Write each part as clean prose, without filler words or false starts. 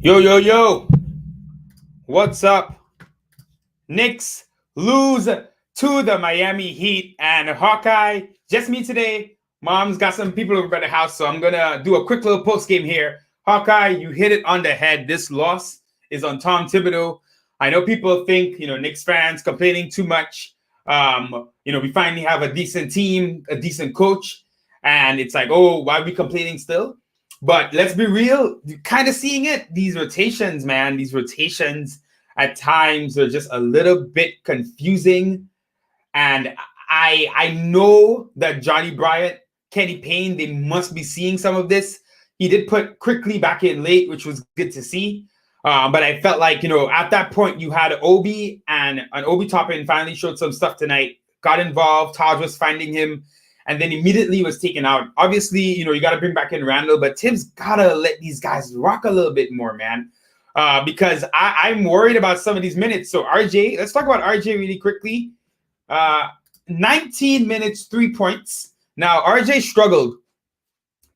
Yo, yo, yo. What's up? Knicks lose to the Miami Heat and Hawkeye. Just me today. Mom's got some people over at the house, so I'm going to do a quick little post game here. Hawkeye, you hit it on the head. This loss is on Tom Thibodeau. I know people think, Knicks fans complaining too much. We finally have a decent team, a decent coach, and it's like, oh, why are we complaining still? But let's be real, you're kind of seeing it. These rotations, man, at times are just a little bit confusing. And I know that Johnny Bryant, Kenny Payne, they must be seeing some of this. He did put quickly back in late, which was good to see. But I felt like, at that point, you had Obi and Obi Toppin finally showed some stuff tonight, got involved. Taj was finding him, and then immediately was taken out. Obviously, you got to bring back in Randle, but Tim's got to let these guys rock a little bit more, man, because I'm worried about some of these minutes. So RJ, let's talk about RJ really quickly. 19 minutes, 3 points. Now, RJ struggled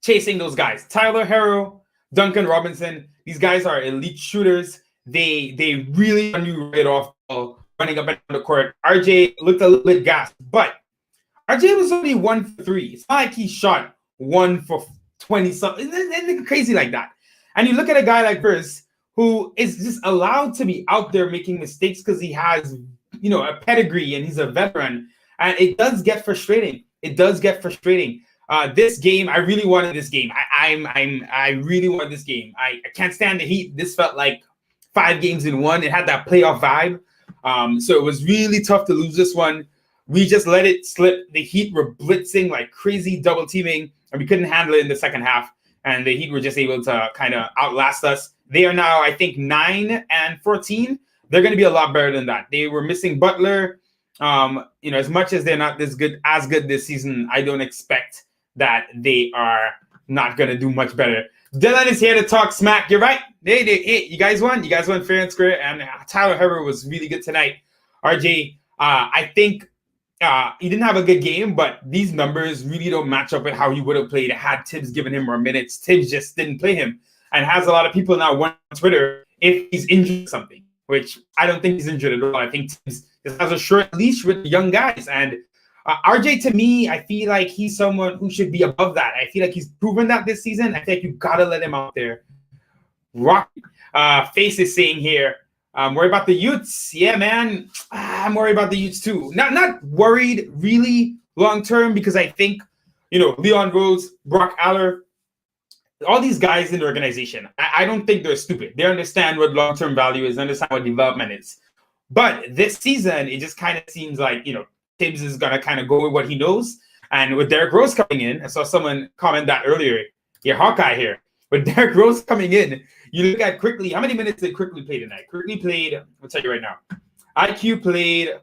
chasing those guys. Tyler Herro, Duncan Robinson, these guys are elite shooters. They really run you right off running up and down the court. RJ looked a little bit gassed, but RJ was only 1 for 3. It's not like he shot 1 for 20 something. Anything crazy like that. And you look at a guy like Verse, who is just allowed to be out there making mistakes because he has, a pedigree and he's a veteran. And it does get frustrating. This game, I really wanted this game. I really wanted this game. I can't stand the Heat. This felt like 5 games in one. It had that playoff vibe. So it was really tough to lose this one. We just let it slip. The Heat were blitzing like crazy, double teaming, and we couldn't handle it in the second half. And the Heat were just able to kind of outlast us. They are now, I think, 9-14. They're going to be a lot better than that. They were missing Butler. As much as they're not as good this season, I don't expect that they are not going to do much better. Dylan is here to talk smack. You're right. Hey, you guys won. You guys won fair and square. And Tyler Herro was really good tonight. RJ, I think he didn't have a good game, but these numbers really don't match up with how he would have played had Tibbs given him more minutes. Tibbs just didn't play him and has a lot of people now on Twitter if he's injured something, which I don't think he's injured at all. I think Tibbs just has a short leash with young guys. And RJ, to me, I feel like he's someone who should be above that. I feel like he's proven that this season. I think you got to let him out there. Rock Face is saying here, I'm worried about the Utes. Yeah, man, I'm worried about the Utes too. Not worried really long term because I think, Leon Rose, Brock Aller, all these guys in the organization, I don't think they're stupid. They understand what long-term value is, understand what development is. But this season, it just kind of seems like, Tibbs is going to kind of go with what he knows. And with Derrick Rose coming in, I saw someone comment that earlier. Yeah, Hawkeye here. With Derrick Rose coming in, you look at Quickly. How many minutes did Quickly play tonight? Quickly played, I'll tell you right now. IQ played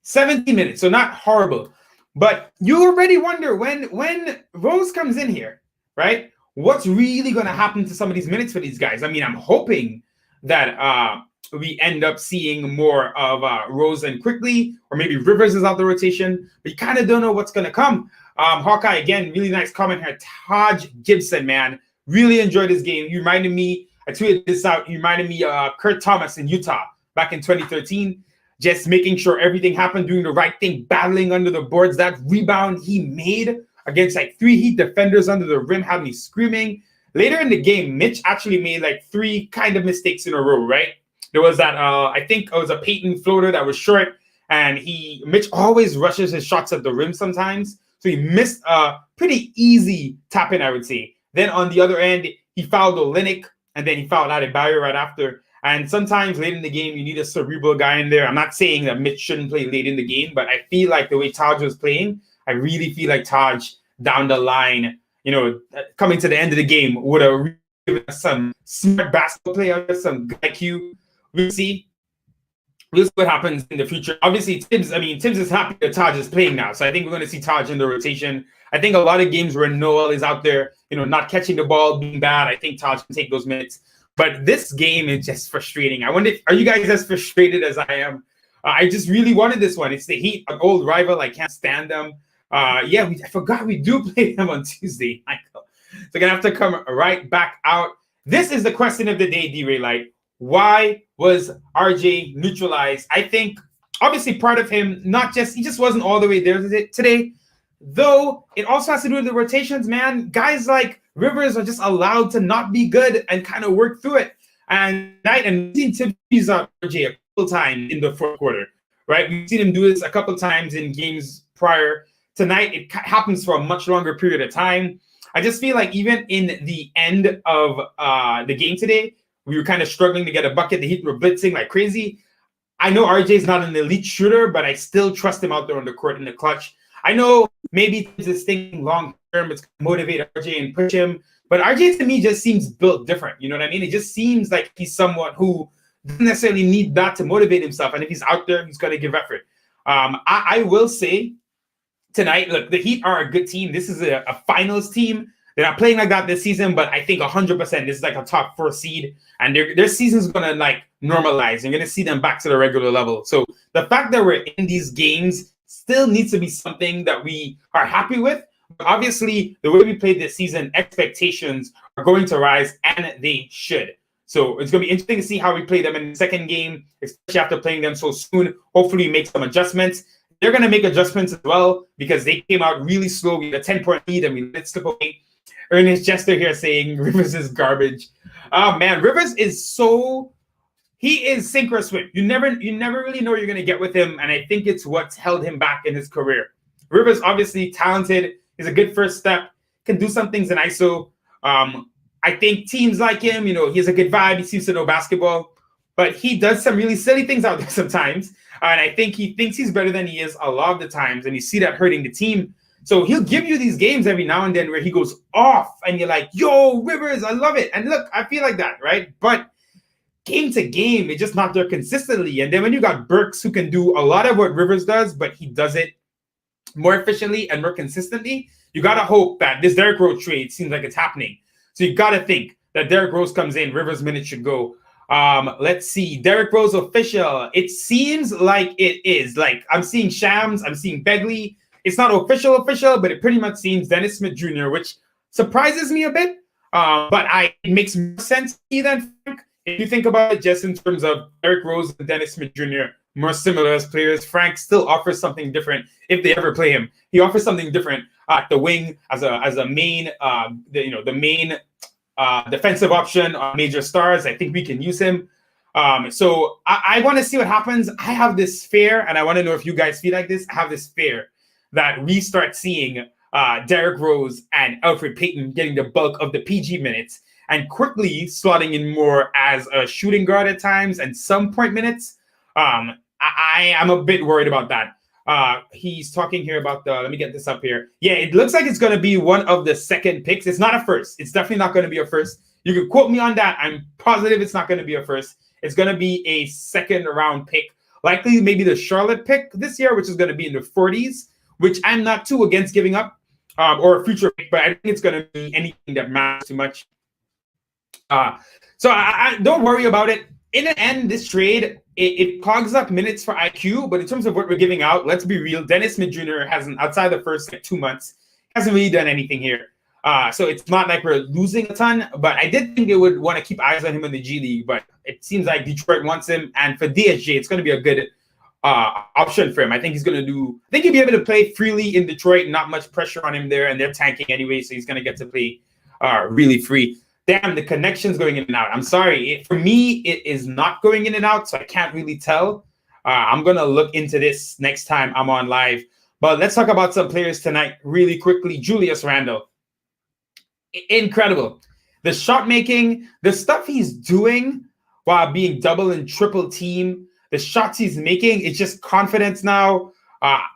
17 minutes, so not horrible. But you already wonder when Rose comes in here, right? What's really going to happen to some of these minutes for these guys? I mean, I'm hoping that we end up seeing more of Rose and Quickly, or maybe Rivers is out the rotation, but you kind of don't know what's going to come. Hawkeye, again, really nice comment here. Taj Gibson, man, really enjoyed this game. You reminded me, I tweeted this out, you reminded me of Kurt Thomas in Utah back in 2013, just making sure everything happened, doing the right thing, battling under the boards. That rebound he made against like 3 Heat defenders under the rim had me screaming. Later in the game, Mitch actually made like 3 kind of mistakes in a row, right? There was that, I think it was a Peyton floater that was short, and Mitch always rushes his shots at the rim sometimes. So he missed a pretty easy tap-in, I would say. Then on the other end, he fouled Olynyk, and then he fouled out a Barrett right after. And sometimes late in the game, you need a cerebral guy in there. I'm not saying that Mitch shouldn't play late in the game, but I feel like the way Taj was playing, I really feel like Taj down the line, coming to the end of the game would have given us some smart basketball players, some IQ. We'll see what happens in the future. Obviously, Tibbs is happy that Taj is playing now. So I think we're going to see Taj in the rotation. I think a lot of games where Noel is out there, not catching the ball, being bad, I think Taj can take those minutes. But this game is just frustrating. I wonder, are you guys as frustrated as I am? I just really wanted this one. It's the Heat, an old rival. I can't stand them. I forgot we do play them on Tuesday, Michael. So I'm going to have to come right back out This is the question of the day, D-Ray. Like, why was RJ neutralized? I think obviously part of him, he just wasn't all the way there today. Though it also has to do with the rotations, man. Guys like Rivers are just allowed to not be good and kind of work through it. And we've seen Tim use RJ a couple times in the fourth quarter, right? We've seen him do this a couple times in games prior. Tonight, it happens for a much longer period of time. I just feel like even in the end of the game today, we were kind of struggling to get a bucket. The Heat were blitzing like crazy. I know RJ's not an elite shooter, but I still trust him out there on the court in the clutch. I know maybe this thing long term, it's going to motivate RJ and push him. But RJ to me just seems built different. You know what I mean? It just seems like he's someone who doesn't necessarily need that to motivate himself. And if he's out there, he's going to give effort. I will say tonight, look, the Heat are a good team. This is a finals team. They're not playing like that this season, but I think 100% this is like a top 4 seed. And their season's going to like normalize. You're going to see them back to the regular level. So the fact that we're in these games still needs to be something that we are happy with. But obviously, the way we played this season, expectations are going to rise, and they should. So it's going to be interesting to see how we play them in the second game, especially after playing them so soon. Hopefully, make some adjustments. They're going to make adjustments as well because they came out really slow. We had a 10-point lead, and we let it slip away. Ernest Jester here saying Rivers is garbage. Oh, man, Rivers is he is sink or swim. You never really know what you're going to get with him, and I think it's what's held him back in his career. Rivers, obviously talented. He's a good first step. Can do some things in ISO. I think teams like him, he has a good vibe. He seems to know basketball. But he does some really silly things out there sometimes. And I think he thinks he's better than he is a lot of the times. And you see that hurting the team. So he'll give you these games every now and then where he goes off. And you're like, yo, Rivers, I love it. And look, I feel like that, right? But game to game, it's just not there consistently. And then when you got Burks who can do a lot of what Rivers does, but he does it more efficiently and more consistently, you got to hope that this Derrick Rose trade seems like it's happening. So you got to think that Derrick Rose comes in, Rivers' minutes should go. Let's see. Derrick Rose official. It seems like it is. Like, I'm seeing Shams, I'm seeing Begley. It's not official, but it pretty much seems Dennis Smith Jr., which surprises me a bit. But it makes more sense to me than Frank. If you think about it just in terms of Derrick Rose and Dennis Smith Jr., more similar as players. Frank still offers something different if they ever play him. He offers something different at the wing as a main, the main defensive option on major stars. I think we can use him. So I want to see what happens. I have this fear, and I want to know if you guys feel like this. I have this fear that we start seeing Derrick Rose and Elfrid Payton getting the bulk of the PG minutes and quickly slotting in more as a shooting guard at times and some point minutes. I am a bit worried about that. He's talking here about let me get this up here. Yeah, it looks like it's going to be one of the second picks. It's not a first. It's definitely not going to be a first. You can quote me on that. I'm positive it's not going to be a first. It's going to be a second round pick. Likely maybe the Charlotte pick this year, which is going to be in the 40s, which I'm not too against giving up, or a future pick, but I think it's going to be anything that matters too much. So I don't worry about it. In the end, this trade, it clogs up minutes for IQ, but in terms of what we're giving out, let's be real. Dennis Smith Jr. hasn't, outside the first 2 months, hasn't really done anything here. So it's not like we're losing a ton, but I did think they would want to keep eyes on him in the G League, but it seems like Detroit wants him. And for DSJ, it's going to be a good option for him. I think he'll be able to play freely in Detroit, not much pressure on him there, and they're tanking anyway, so he's going to get to play really free. Damn, the connection's going in and out. I'm sorry. For me, it is not going in and out, so I can't really tell. I'm going to look into this next time I'm on live. But let's talk about some players tonight really quickly. Julius Randle. Incredible. The shot making, the stuff he's doing while being double and triple team, the shots he's making, it's just confidence now.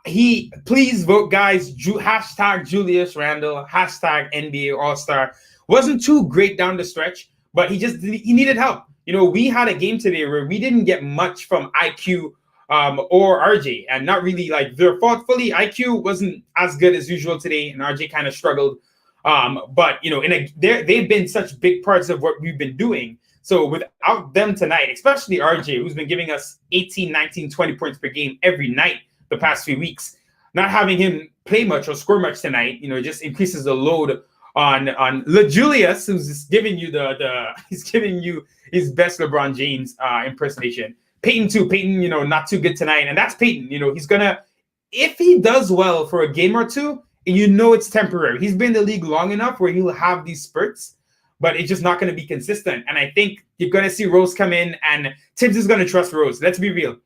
Please vote, guys. Hashtag Julius Randle, hashtag NBA All-Star. Wasn't too great down the stretch, but he needed help. We had a game today where we didn't get much from IQ or RJ, and not really like their fault fully. IQ wasn't as good as usual today, and RJ kind of struggled. But they've been such big parts of what we've been doing. So without them tonight, especially RJ, who's been giving us 18, 19, 20 points per game every night the past few weeks, not having him play much or score much tonight, it just increases the load on LeJulius, who's just giving you he's giving you his best LeBron James impersonation. Peyton too. Peyton, not too good tonight, and that's Peyton. He's gonna, if he does well for a game or two, it's temporary. He's been in the league long enough where he'll have these spurts, but it's just not going to be consistent. And I think you're going to see Rose come in, and Tibbs is going to trust Rose. Let's be real.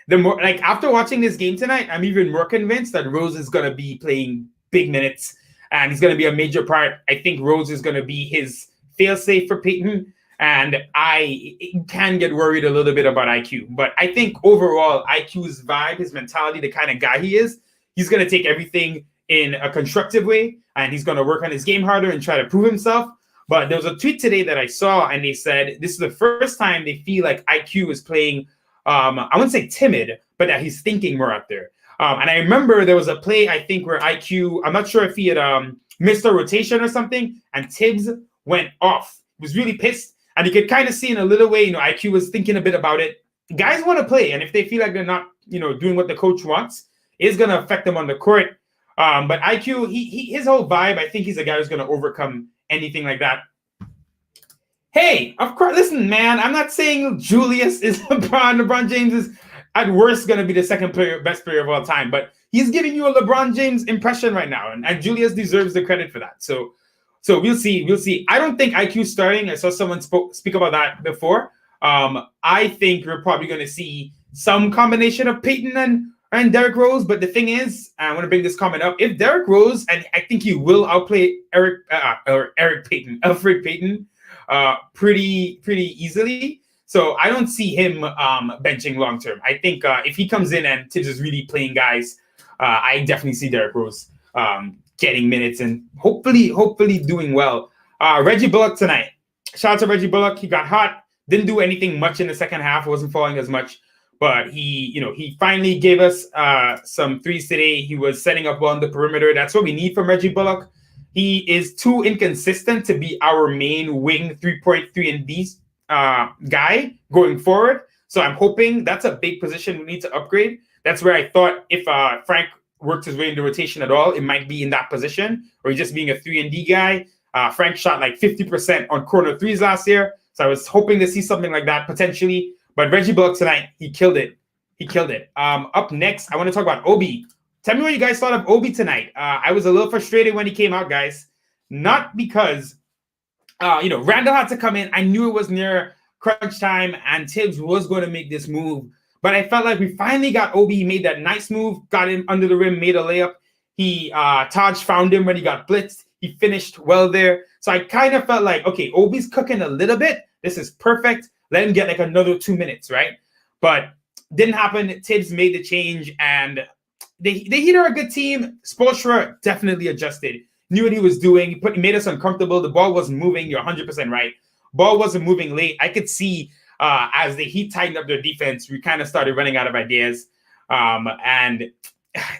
The more, after watching this game tonight, I'm even more convinced that Rose is going to be playing big minutes, and he's going to be a major part. I think Rose is going to be his fail-safe for Peyton, and I can get worried a little bit about IQ. But I think overall, IQ's vibe, his mentality, the kind of guy he is, he's going to take everything in a constructive way, and he's going to work on his game harder and try to prove himself. But there was a tweet today that I saw, and they said this is the first time they feel like IQ is playing, I wouldn't say timid, but that he's thinking more out there. And I remember there was a play, I think, where IQ, I'm not sure if he had missed a rotation or something, and Tibbs went off. He was really pissed, and you could kind of see in a little way, IQ was thinking a bit about it. Guys want to play, and if they feel like they're not, doing what the coach wants, it's going to affect them on the court. But IQ, his whole vibe, I think he's a guy who's going to overcome anything like that. Hey, of course, listen, man, I'm not saying Julius is LeBron. LeBron James is at worst going to be the best player of all time, but he's giving you a LeBron James impression right now, and Julius deserves the credit for that. So we'll see. I don't think IQ's starting. I saw someone speak about that before. I think we're probably going to see some combination of Peyton and Derrick Rose, but the thing is, I want to bring this comment up. If Derrick Rose, and I think he will outplay Alfred Payton pretty easily. So I don't see him benching long term. I think if he comes in and Tibbs is really playing guys, I definitely see Derrick Rose getting minutes and hopefully doing well. Reggie Bullock tonight. Shout out to Reggie Bullock. He got hot. Didn't do anything much in the second half. Wasn't falling as much. But he finally gave us some threes today. He was setting up on the perimeter. That's what we need from Reggie Bullock. He is too inconsistent to be our main wing 3.3 guy going forward. So I'm hoping that's a big position we need to upgrade. That's where I thought if Frank worked his way into rotation at all, it might be in that position, or he's just being a 3-and-D guy. Frank shot like 50% on corner threes last year. So I was hoping to see something like that potentially. But Reggie Bullock tonight, he killed it. Up next, I want to talk about Obi. Tell me what you guys thought of Obi tonight. I was a little frustrated when he came out, guys. Not because, Randle had to come in. I knew it was near crunch time, and Tibbs was going to make this move. But I felt like we finally got Obi. He made that nice move, got him under the rim, made a layup. Taj found him when he got blitzed. He finished well there. So I kind of felt like, okay, Obi's cooking a little bit. This is perfect. Let him get like another 2 minutes, right? But didn't happen. Tibbs made the change, and the Heat are a good team. Spoelstra definitely adjusted, knew what he was doing. He made us uncomfortable. The ball wasn't moving. You're 100% right. Ball wasn't moving late. I could see as the Heat tightened up their defense, we kind of started running out of ideas, and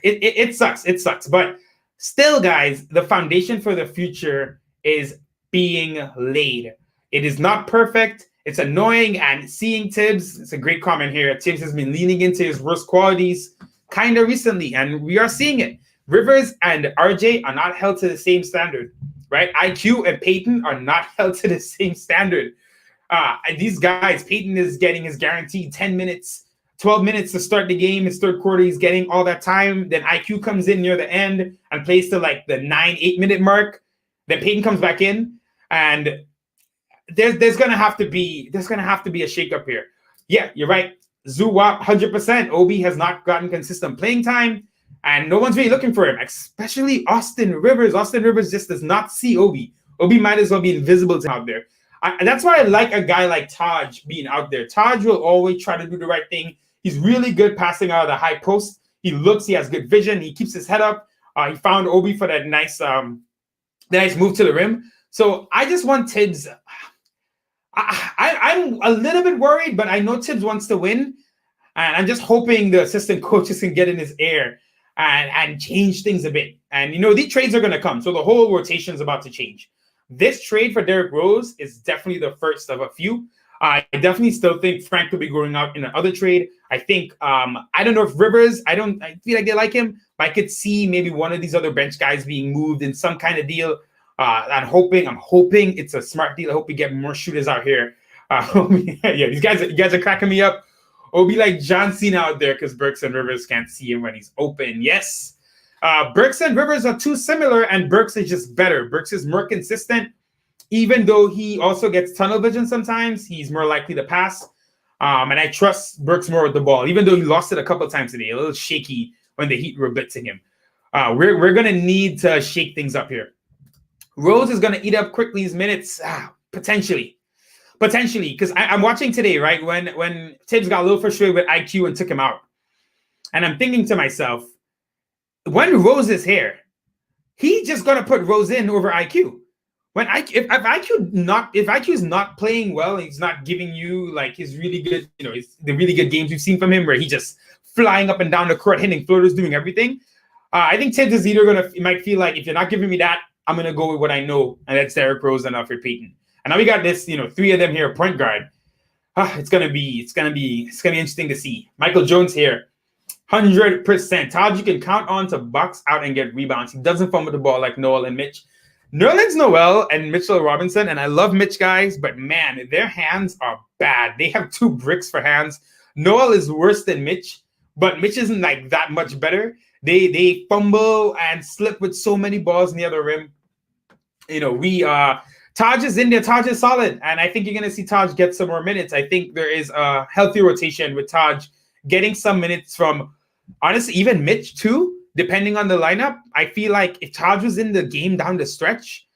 it sucks. It sucks, but still, guys, the foundation for the future is being laid. It is not perfect. It's annoying, and seeing Tibbs, it's a great comment here. Tibbs has been leaning into his worst qualities kind of recently, and we are seeing it. Rivers and RJ are not held to the same standard, right? IQ and Peyton are not held to the same standard. These guys, Peyton is getting his guaranteed 10 minutes, 12 minutes to start the game. His third quarter, he's getting all that time. Then IQ comes in near the end and plays to like the 9-8 minute mark. Then Peyton comes back in, and there's gonna have to be a shakeup here. Yeah, you're right. Zuwap, 100%. Obi has not gotten consistent playing time, and no one's really looking for him, especially Austin Rivers. Austin Rivers just does not see Obi. Obi might as well be invisible to him out there. That's why I like a guy like Taj being out there. Taj will always try to do the right thing. He's really good passing out of the high post. He has good vision. He keeps his head up. He found Obi for that nice move to the rim. So I just want Tibbs. I'm a little bit worried, but I know Tibbs wants to win. And I'm just hoping the assistant coaches can get in his ear and change things a bit. And, these trades are going to come. So the whole rotation is about to change. This trade for Derrick Rose is definitely the first of a few. I definitely still think Frank could be going out in another trade. I think, I don't know if Rivers, I feel like they like him, but I could see maybe one of these other bench guys being moved in some kind of deal. I'm hoping it's a smart deal. I hope we get more shooters out here. Yeah, you guys are cracking me up. Obi like John Cena out there because Burks and Rivers can't see him when he's open. Yes. Burks and Rivers are too similar, and Burks is just better. Burks is more consistent. Even though he also gets tunnel vision sometimes, he's more likely to pass. And I trust Burks more with the ball, even though he lost it a couple of times today. A little shaky when the Heat were blitzing him. We're going to need to shake things up here. Rose is going to eat up quickly his minutes, potentially, because I'm watching today, right, when Tibbs got a little frustrated with IQ and took him out. And I'm thinking to myself, when Rose is here, he's just going to put Rose in over IQ. If IQ is not playing well, he's not giving you like his really good, the really good games we've seen from him where he just flying up and down the court, hitting floaters, doing everything. I think Tibbs is either might feel like if you're not giving me that, I'm gonna go with what I know, and that's Derrick Rose and Alfred Payton. And now we got this, three of them here, point guard. It's gonna be interesting to see. Michael Jones here, 100%. Taj, you can count on to box out and get rebounds. He doesn't fumble the ball like Noel and Mitch. Nerlens Noel and Mitchell Robinson, and I love Mitch guys, but man, their hands are bad. They have 2 bricks for hands. Noel is worse than Mitch, but Mitch isn't like that much better. They fumble and slip with so many balls near the rim. Taj is in there. Taj is solid, and I think you're going to see Taj get some more minutes. I think there is a healthy rotation with Taj getting some minutes from, honestly, even Mitch too, depending on the lineup. I feel like if Taj was in the game down the stretch,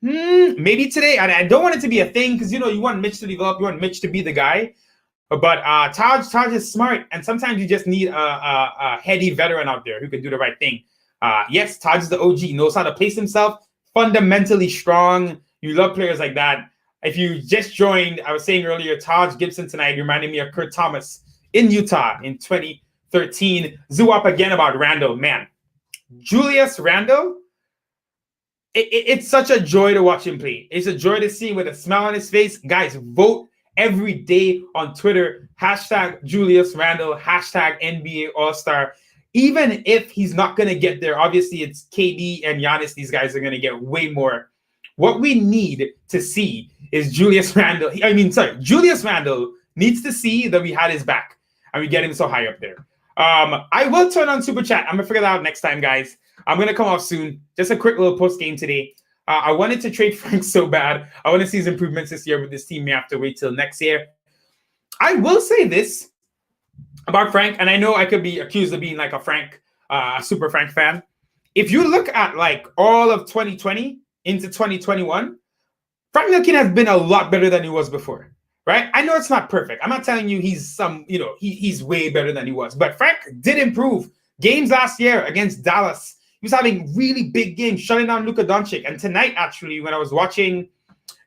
maybe today, and I don't want it to be a thing because, you want Mitch to develop, you want Mitch to be the guy. But Taj is smart, and sometimes you just need a heady veteran out there who can do the right thing. Yes, Taj is the OG, knows how to place himself, fundamentally strong. You love players like that. If you just joined, I was saying earlier, Taj Gibson tonight reminded me of Kurt Thomas in Utah in 2013. Zoo up again about Randle. Man, Julius Randle, it's such a joy to watch him play. It's a joy to see him with a smile on his face. Guys, vote every day on Twitter, hashtag Julius Randle, hashtag NBA All-Star. Even if he's not going to get there, obviously it's KD and Giannis. These guys are going to get way more. What we need to see is Julius Randle needs to see that we had his back and we get him so high up there. I will turn on Super Chat. I'm going to figure that out next time, guys. I'm going to come off soon. Just a quick little post game today. I wanted to trade Frank so bad. I want to see his improvements this year, but this team may have to wait till next year. I will say this about Frank, and I know I could be accused of being like a super Frank fan. If you look at like all of 2020 into 2021, Frank Ntilikina has been a lot better than he was before, right? I know it's not perfect. I'm not telling you he's he's way better than he was, but Frank did improve. Games last year against Dallas, he was having really big games, shutting down Luka Doncic. And tonight, actually, when I was watching,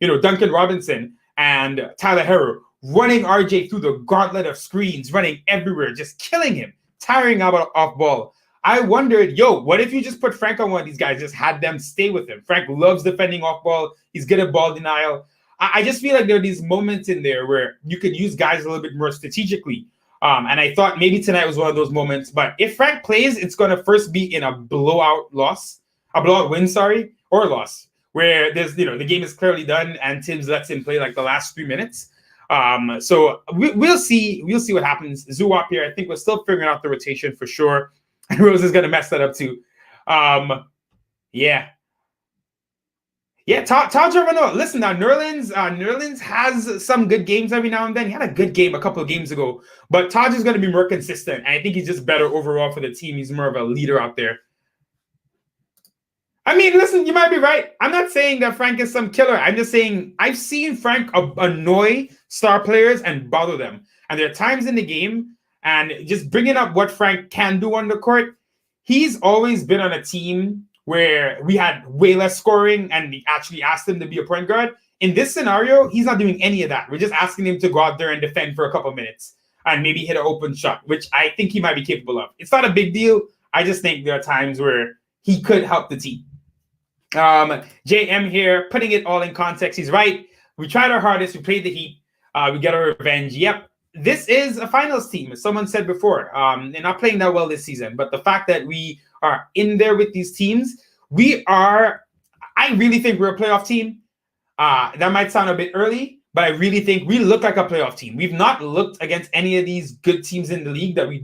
Duncan Robinson and Tyler Herro running RJ through the gauntlet of screens, running everywhere, just killing him, tiring out off ball. I wondered, what if you just put Frank on one of these guys, just had them stay with him? Frank loves defending off ball. He's good at ball denial. I just feel like there are these moments in there where you could use guys a little bit more strategically. And I thought maybe tonight was one of those moments. But if Frank plays, it's going to first be in a blowout win, or loss, where there's, the game is clearly done and Tibbs lets him play like the last 3 minutes. So we'll see what happens. Zuwap here, I think we're still figuring out the rotation for sure. And Rose is going to mess that up too. Yeah, Taj Gibson. Listen now, Nerlens has some good games every now and then. He had a good game a couple of games ago, but Taj is going to be more consistent, and I think he's just better overall for the team. He's more of a leader out there. I mean, listen, you might be right. I'm not saying that Frank is some killer. I'm just saying I've seen Frank annoy star players and bother them, and there are times in the game, and just bringing up what Frank can do on the court. He's always been on a team where we had way less scoring and we actually asked him to be a point guard. In this scenario, he's not doing any of that. We're just asking him to go out there and defend for a couple of minutes and maybe hit an open shot, which I think he might be capable of. It's not a big deal. I just think there are times where he could help the team. JM here, putting it all in context. He's right. We tried our hardest. We played the Heat. We got our revenge. Yep. This is a finals team, as someone said before. They're not playing that well this season, but the fact that we are in there with these teams, I I really think we're a playoff team. That might sound a bit early, but I really think we look like a playoff team. We've not looked against any of these good teams in the league that we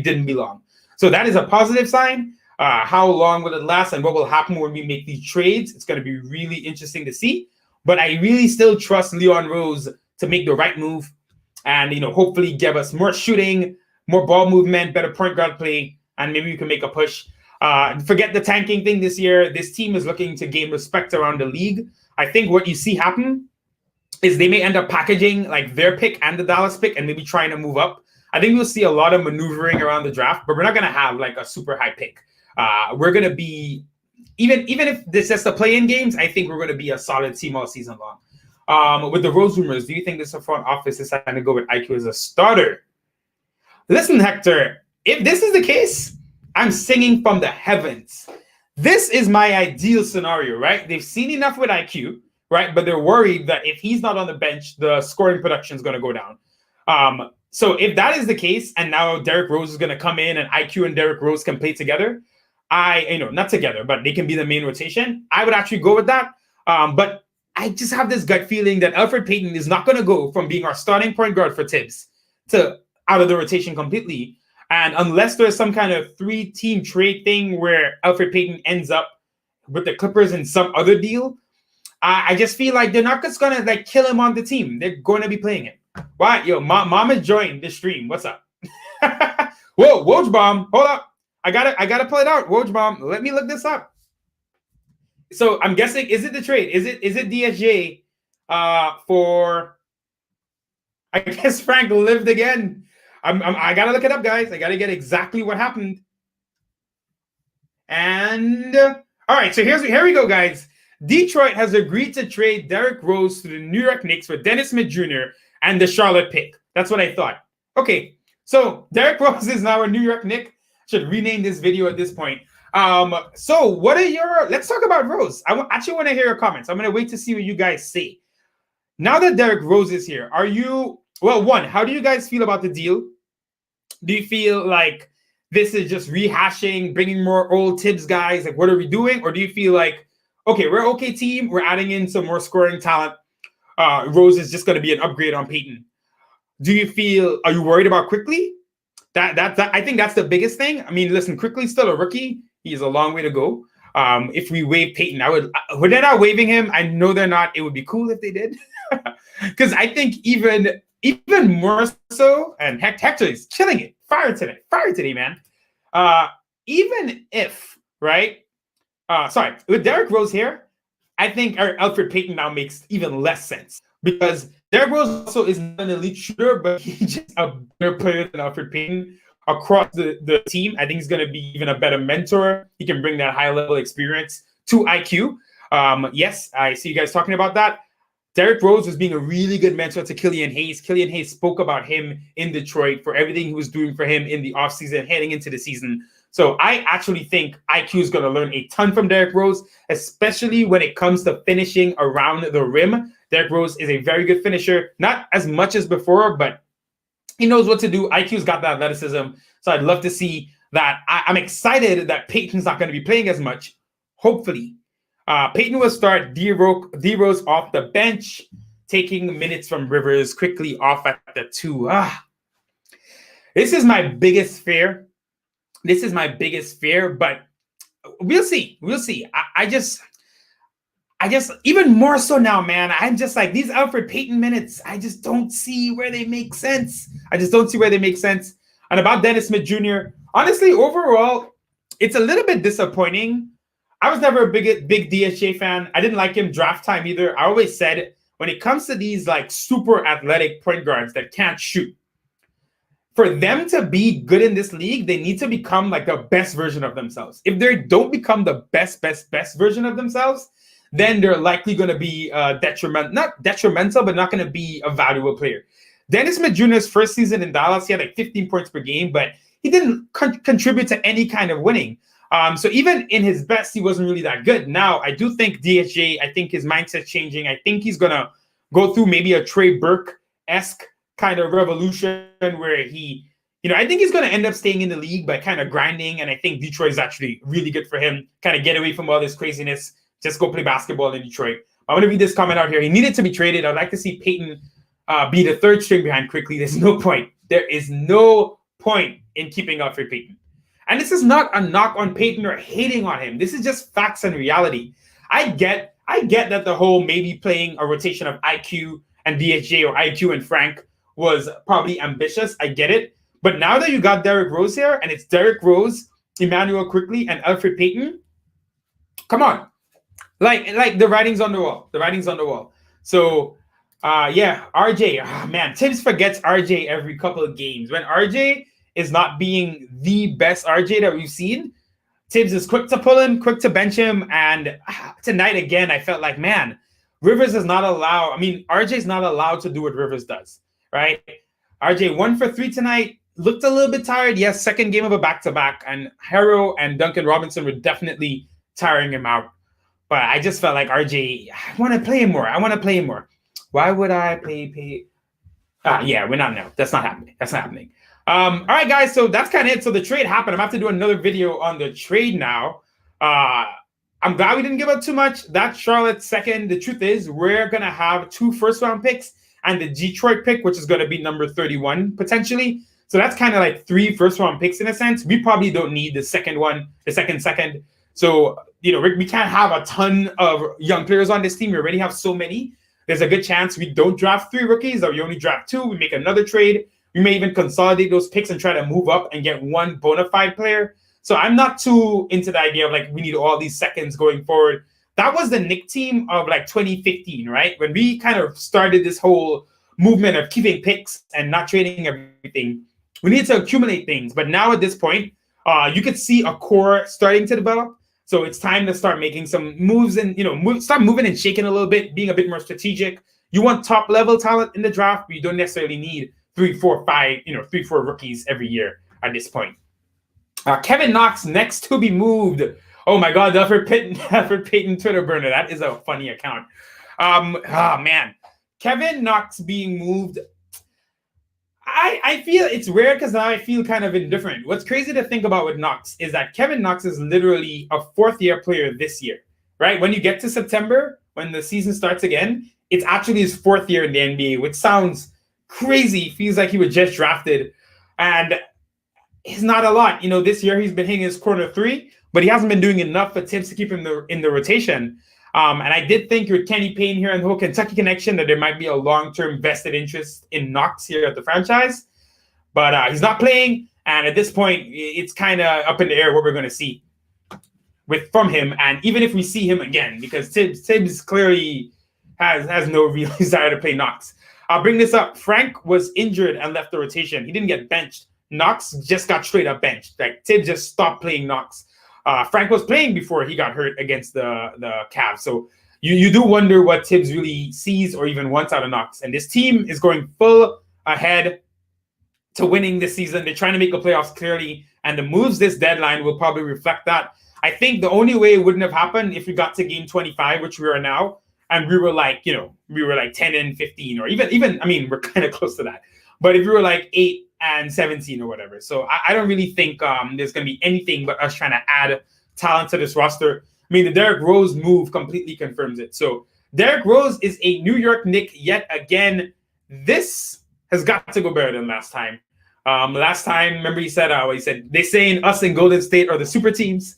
didn't belong. So that is a positive sign. How long will it last and what will happen when we make these trades? It's going to be really interesting to see. But I really still trust Leon Rose to make the right move and, hopefully give us more shooting, more ball movement, better point guard play, and maybe we can make a push. Forget the tanking thing this year. This team is looking to gain respect around the league. I think what you see happen is they may end up packaging like their pick and the Dallas pick and maybe trying to move up. I think we'll see a lot of maneuvering around the draft, but we're not going to have like a super high pick. We're going to be, even if this is the play-in games, I think we're going to be a solid team all season long. With the Rose rumors, do you think this front office is trying to go with IQ as a starter? Listen, Hector, if this is the case, I'm singing from the heavens. This is my ideal scenario, right? They've seen enough with IQ, right? But they're worried that if he's not on the bench, the scoring production is going to go down. So if that is the case, and now Derrick Rose is going to come in and IQ and Derrick Rose can play together, not together, but they can be the main rotation, I would actually go with that. But I just have this gut feeling that Elfrid Payton is not going to go from being our starting point guard for Tibbs to out of the rotation completely. And unless there's some kind of 3-team trade thing where Elfrid Payton ends up with the Clippers in some other deal, I just feel like they're not just going to like kill him on the team. They're going to be playing him. Why? Yo, Mama joined the stream. What's up? Whoa, Woj Bomb. Hold up. I gotta pull it out. Woj Bomb. Let me look this up. So I'm guessing, is it the trade? Is it DSJ for, I guess Frank lived again. I gotta look it up, guys. I gotta get exactly what happened. And all right, so here we go, guys. Detroit has agreed to trade Derrick Rose to the New York Knicks for Dennis Smith Jr. and the Charlotte pick. That's what I thought. Okay, so Derrick Rose is now a New York Knick. Should rename this video at this point. So what are your? Let's talk about Rose. I actually want to hear your comments. I'm gonna wait to see what you guys say. Now that Derrick Rose is here, are you? Well, one, how do you guys feel about the deal? Do you feel like this is just rehashing, bringing more old Tibbs guys? Like, what are we doing? Or do you feel like, okay, we're an okay team. We're adding in some more scoring talent. Rose is just going to be an upgrade on Payton. Do you feel, are you worried about Quickly? That I think that's the biggest thing. I mean, listen, Quickly's still a rookie. He has a long way to go. If we wave Payton, when they're not waving him, I know they're not. It would be cool if they did. Because I think even more so, and Hector is killing it. Fire today, man. Even if, right? With Derrick Rose here, I think Elfrid Payton now makes even less sense because Derrick Rose also is not an elite shooter, but he's just a better player than Elfrid Payton across the team. I think he's going to be even a better mentor. He can bring that high-level experience to IQ. Yes, I see you guys talking about that. Derrick Rose was being a really good mentor to Killian Hayes. Killian Hayes spoke about him in Detroit for everything he was doing for him in the offseason, heading into the season. So I actually think IQ is going to learn a ton from Derrick Rose, especially when it comes to finishing around the rim. Derrick Rose is a very good finisher, not as much as before, but he knows what to do. IQ's got that athleticism. So I'd love to see that. I'm excited that Payton's not going to be playing as much, hopefully. Payton will start D-Rose off the bench, taking minutes from Rivers, quickly off at the 2. This is my biggest fear. But we'll see. I just even more so now, man. I'm just like, these Elfrid Payton minutes, I just don't see where they make sense. And about Dennis Smith Jr., honestly, overall, it's a little bit disappointing. I was never a big DSJ fan. I didn't like him draft time either. I always said when it comes to these like super athletic point guards that can't shoot, for them to be good in this league, they need to become like the best version of themselves. If they don't become the best version of themselves, then they're likely going to be not detrimental, but not going to be a valuable player. Dennis Smith Jr.'s first season in Dallas, he had like 15 points per game, but he didn't contribute to any kind of winning. So even in his best, he wasn't really that good. Now, I do think DSJ, I think his mindset's changing. I think he's going to go through maybe a Trey Burke-esque kind of revolution where he, I think he's going to end up staying in the league by kind of grinding. And I think Detroit is actually really good for him, kind of get away from all this craziness just go play basketball in Detroit. I'm going to read this comment out here. He needed to be traded. I'd like to see Peyton be the third string behind quickly. There's no point. There is no point in keeping up for Peyton. And this is not a knock on Peyton or hating on him. This is just facts and reality. I get that the whole maybe playing a rotation of IQ and DHJ or IQ and Frank was probably ambitious. I get it. But now that you got Derrick Rose here, and it's Derrick Rose, Emmanuel Quickly, and Elfrid Payton, come on. Like the writing's on the wall. The writing's on the wall. So, yeah, RJ. Oh, man, Tibbs forgets RJ every couple of games. When RJ is not being the best RJ that we've seen, Tibbs is quick to pull him, quick to bench him. And tonight, again, I felt like, man, Rivers is not allowed. I mean, RJ's not allowed to do what Rivers does, right? RJ 1 for 3 tonight. Looked a little bit tired. Yes, second game of a back-to-back. And Harrow and Duncan Robinson were definitely tiring him out. But I just felt like RJ, I want to play him more. Why would I play? Yeah, we're not. No, that's not happening. All right, guys. So that's kind of it. So the trade happened. I'm going to have to do another video on the trade now. I'm glad we didn't give up too much. That's Charlotte's second. The truth is, we're going to have 2 first-round picks and the Detroit pick, which is going to be number 31, potentially. So that's kind of like 3 first-round picks in a sense. We probably don't need the second one, the second. So, we can't have a ton of young players on this team. We already have so many. There's a good chance we don't draft 3 rookies, or we only draft 2. We make another trade. We may even consolidate those picks and try to move up and get 1 bona fide player. So I'm not too into the idea of like we need all these seconds going forward. That was the Knick team of like 2015, right? When we kind of started this whole movement of keeping picks and not trading everything. We need to accumulate things. But now at this point, you could see a core starting to develop. So it's time to start making some moves and, start moving and shaking a little bit, being a bit more strategic. You want top level talent in the draft, but you don't necessarily need 3, 4, 5, 3, 4 rookies every year at this point. Kevin Knox next to be moved. Oh my God, the Elfrid Payton Twitter burner. That is a funny account. Man. Kevin Knox being moved. I feel it's rare because now I feel kind of indifferent. What's crazy to think about with Knox is that Kevin Knox is literally a 4th-year player this year, right? When you get to September, when the season starts again, it's actually his 4th year in the NBA, which sounds crazy. Feels like he was just drafted. And it's not a lot. This year he's been hitting his corner 3, but he hasn't been doing enough for Tibbs to keep him in the rotation. And I did think with Kenny Payne here and the whole Kentucky connection that there might be a long-term vested interest in Knox here at the franchise. But he's not playing. And at this point, it's kind of up in the air what we're going to see from him. And even if we see him again, because Tibbs clearly has no real desire to play Knox. I'll bring this up. Frank was injured and left the rotation. He didn't get benched. Knox just got straight up benched. Like Tibbs just stopped playing Knox. Frank was playing before he got hurt against the Cavs. So you do wonder what Tibbs really sees or even wants out of Knox. And this team is going full ahead to winning this season. They're trying to make the playoffs clearly. And the moves this deadline will probably reflect that. I think the only way it wouldn't have happened if we got to game 25, which we are now, and we were like 10 and 15, or even I mean, we're kind of close to that. But if we were like 8 and 17 or whatever. So I don't really think there's going to be anything but us trying to add talent to this roster. I mean, the Derrick Rose move completely confirms it. So Derrick Rose is a New York Knick yet again. This has got to go better than last time. Last time, remember he said, they saying us in Golden State are the super teams.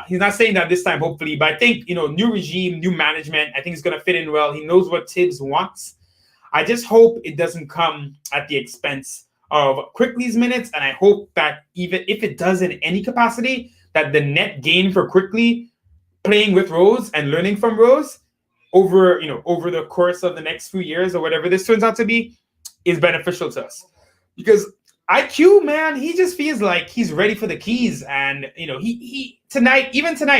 He's not saying that this time, hopefully. But I think, new regime, new management. I think he's going to fit in well. He knows what Tibbs wants. I just hope it doesn't come at the expense of Quickly's minutes, and I hope that even if it does in any capacity, that the net gain for Quickly playing with Rose and learning from Rose over the course of the next few years or whatever this turns out to be is beneficial to us. Because IQ, man, he just feels like he's ready for the keys. And, he tonight,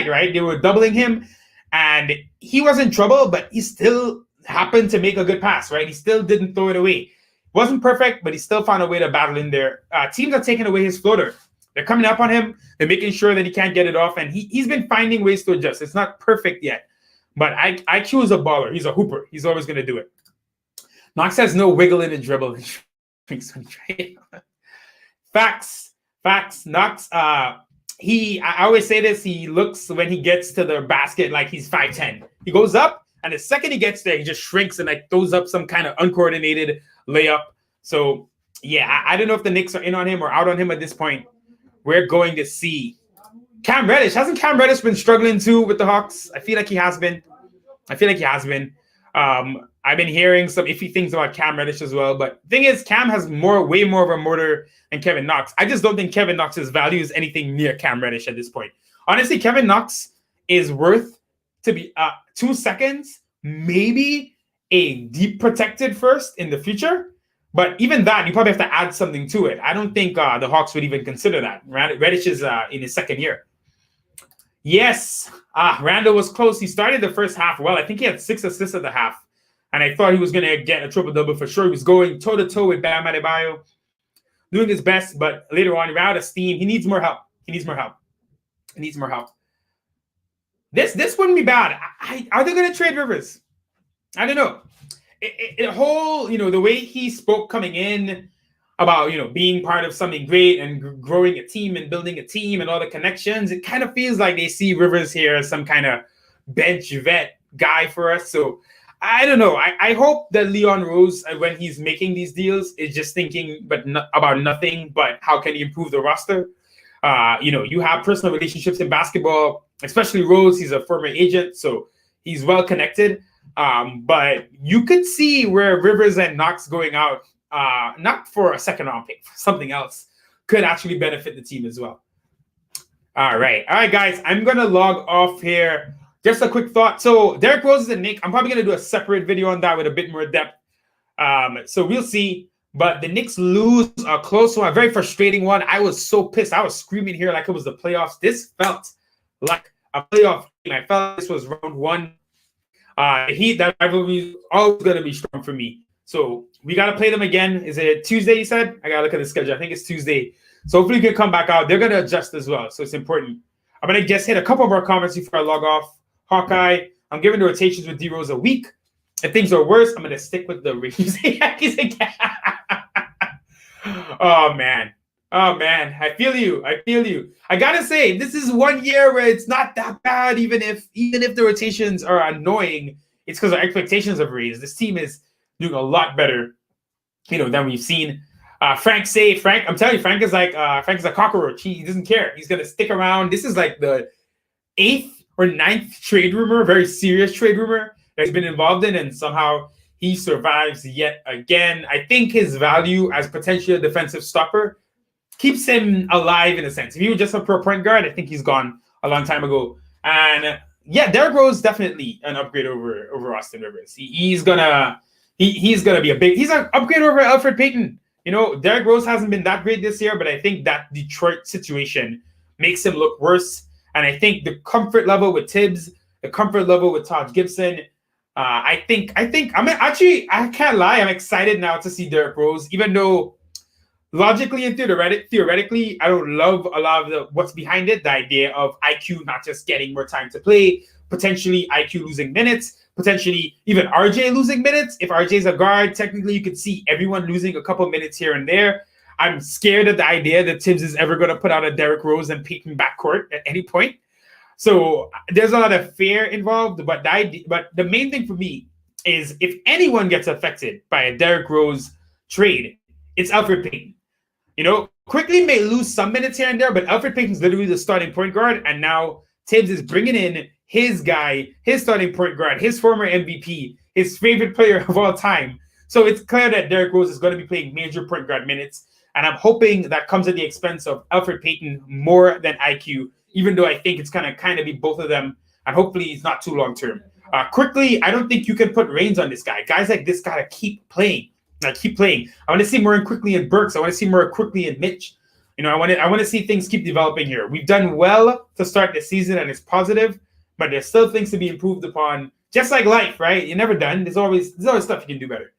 right, they were doubling him and he was in trouble, but he still happened to make a good pass, right? He still didn't throw it away. Wasn't perfect, but he still found a way to battle in there. Teams are taking away his floater. They're coming up on him. They're making sure that he can't get it off. And he's been finding ways to adjust. It's not perfect yet. But IQ is a baller. He's a hooper. He's always going to do it. Knox has no wiggle in the dribble. Facts. Knox, I always say this, he looks when he gets to the basket like he's 5'10". He goes up, and the second he gets there, he just shrinks and like throws up some kind of uncoordinated layup. So yeah, I don't know if the Knicks are in on him or out on him at this point. We're going to see. Cam Reddish. Hasn't Cam Reddish been struggling too with the Hawks? I feel like he has been. I've been hearing some iffy things about Cam Reddish as well. But the thing is, Cam has way more of a motor than Kevin Knox. I just don't think Kevin Knox's value is anything near Cam Reddish at this point. Honestly, Kevin Knox is worth to be 2 seconds, maybe a deep protected first in the future. But even that, you probably have to add something to it. I don't think the Hawks would even consider that. Reddish is in his second year. Yes, Randle was close. He started the first half well. I think he had 6 assists at the half. And I thought he was going to get a triple-double for sure. He was going toe-to-toe with Bam Adebayo, doing his best. But later on, he ran out of steam. He needs more help. This wouldn't be bad. Are they going to trade Rivers? I don't know. The way he spoke coming in about, being part of something great and growing a team and building a team and all the connections, it kind of feels like they see Rivers here as some kind of bench vet guy for us. So I don't know. I hope that Leon Rose, when he's making these deals, is just thinking about nothing but how can he improve the roster. You have personal relationships in basketball, especially Rose. He's a former agent, so he's well connected. But you could see where Rivers and Knox going out, not for a second round pick, for something else, could actually benefit the team as well. All right, guys, I'm going to log off here. Just a quick thought. So Derrick Rose is a Knick. I'm probably going to do a separate video on that with a bit more depth. So we'll see. But the Knicks lose a close one, a very frustrating one. I was so pissed. I was screaming here like it was the playoffs. This felt like a playoff game. I felt this was round one. That rivalry is always going to be strong for me. So we got to play them again. Is it Tuesday, you said? I got to look at the schedule. I think it's Tuesday. So hopefully we can come back out. They're going to adjust as well. So it's important. I'm going to just hit a couple more comments before I log off. Hawkeye, I'm giving the rotations with D-Rose a week. If things are worse, I'm going to stick with the Yankees again. Oh, man. I feel you. I got to say, this is 1 year where it's not that bad, even if the rotations are annoying. It's because our expectations have raised. This team is doing a lot better, than we've seen. Frank, I'm telling you, Frank is a cockroach. He doesn't care. He's going to stick around. This is like the 8th or 9th trade rumor, very serious trade rumor that he's been involved in, and somehow he survives yet again. I think his value as potentially a defensive stopper keeps him alive in a sense. If he was just a pro point guard, I think he's gone a long time ago. And Derrick Rose definitely an upgrade over Austin Rivers. He's gonna be a big. He's an upgrade over Elfrid Payton. Derrick Rose hasn't been that great this year, but I think that Detroit situation makes him look worse. And I think the comfort level with Tibbs, the comfort level with Taj Gibson, I can't lie. I'm excited now to see Derrick Rose, even though logically and theoretically, I don't love a lot of what's behind it. The idea of IQ not just getting more time to play, potentially IQ losing minutes, potentially even RJ losing minutes. If RJ's a guard, technically you could see everyone losing a couple minutes here and there. I'm scared of the idea that Tibbs is ever going to put out a Derrick Rose and Payton backcourt at any point. So there's a lot of fear involved. But the main thing for me is if anyone gets affected by a Derrick Rose trade, it's Elfrid Payton. Quickly may lose some minutes here and there, but Elfrid Payton's literally the starting point guard. And now Tibbs is bringing in his guy, his starting point guard, his former MVP, his favorite player of all time. So it's clear that Derrick Rose is going to be playing major point guard minutes. And I'm hoping that comes at the expense of Elfrid Payton more than IQ, even though I think it's going to kind of be both of them. And hopefully it's not too long term. Quickly, I don't think you can put reins on this guy. Guys like this got to keep playing. I want to see more in Quickly and Burks. I want to see more Quickly and Mitch. I want to see things keep developing here. We've done well to start the season, and it's positive, but there's still things to be improved upon. Just like life, right? You're never done. There's always stuff you can do better.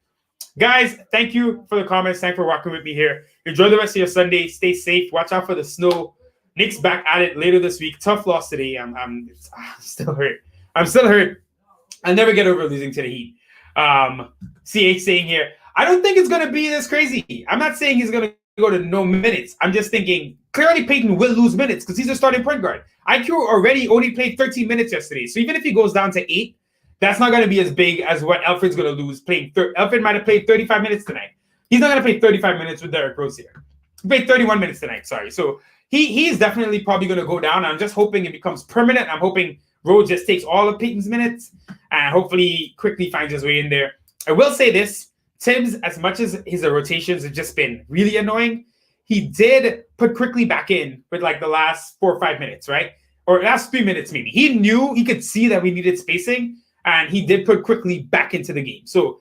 Guys, thank you for the comments. Thanks for walking with me here. Enjoy the rest of your Sunday. Stay safe. Watch out for the snow. Knicks back at it later this week. Tough loss today. I'm still hurt. I'll never get over losing to the Heat. CH saying here, I don't think it's going to be this crazy. I'm not saying he's going to go to no minutes. I'm just thinking clearly Peyton will lose minutes because he's a starting point guard. IQ already only played 13 minutes yesterday. So even if he goes down to 8, that's not going to be as big as what Alfred's going to lose. Alfred might have played 35 minutes tonight. He's not going to play 35 minutes with Derrick Rose here. He played 31 minutes tonight, sorry. So he's definitely probably going to go down. I'm just hoping it becomes permanent. I'm hoping Rose just takes all of Peyton's minutes and hopefully quickly finds his way in there. I will say this. Tibbs, as much as his rotations have just been really annoying, he did put Quickly back in with like the last 4 or 5 minutes, right? Or last 3 minutes maybe. He knew, he could see that we needed spacing, and he did put Quickly back into the game. So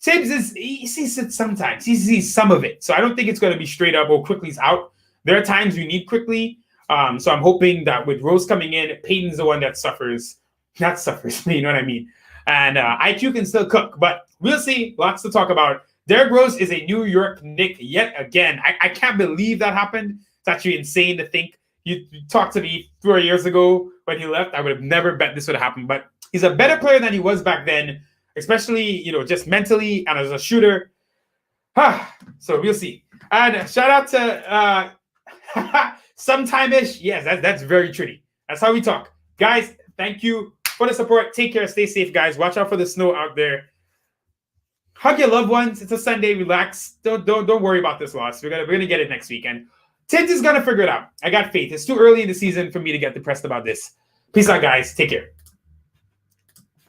Tibbs he sees it sometimes. He sees some of it. So I don't think it's going to be straight up, oh, Quickly's out. There are times we need Quickly. So I'm hoping that with Rose coming in, Peyton's the one that suffers. Not suffers, you know what I mean? And IQ can still cook, but we'll see. Lots to talk about. Derrick Rose is a New York Knick yet again. I can't believe that happened. It's actually insane to think. You talked to me 4 years ago when he left. I would have never bet this would have happened, but he's a better player than he was back then, especially, just mentally and as a shooter. So we'll see. And shout out to sometime-ish. Yes, that's very tricky. That's how we talk. Guys, thank you for the support. Take care. Stay safe, guys. Watch out for the snow out there. Hug your loved ones. It's a Sunday. Relax. Don't worry about this loss. We're gonna get it next weekend. Tibbs is gonna figure it out. I got faith. It's too early in the season for me to get depressed about this. Peace out, guys. Take care.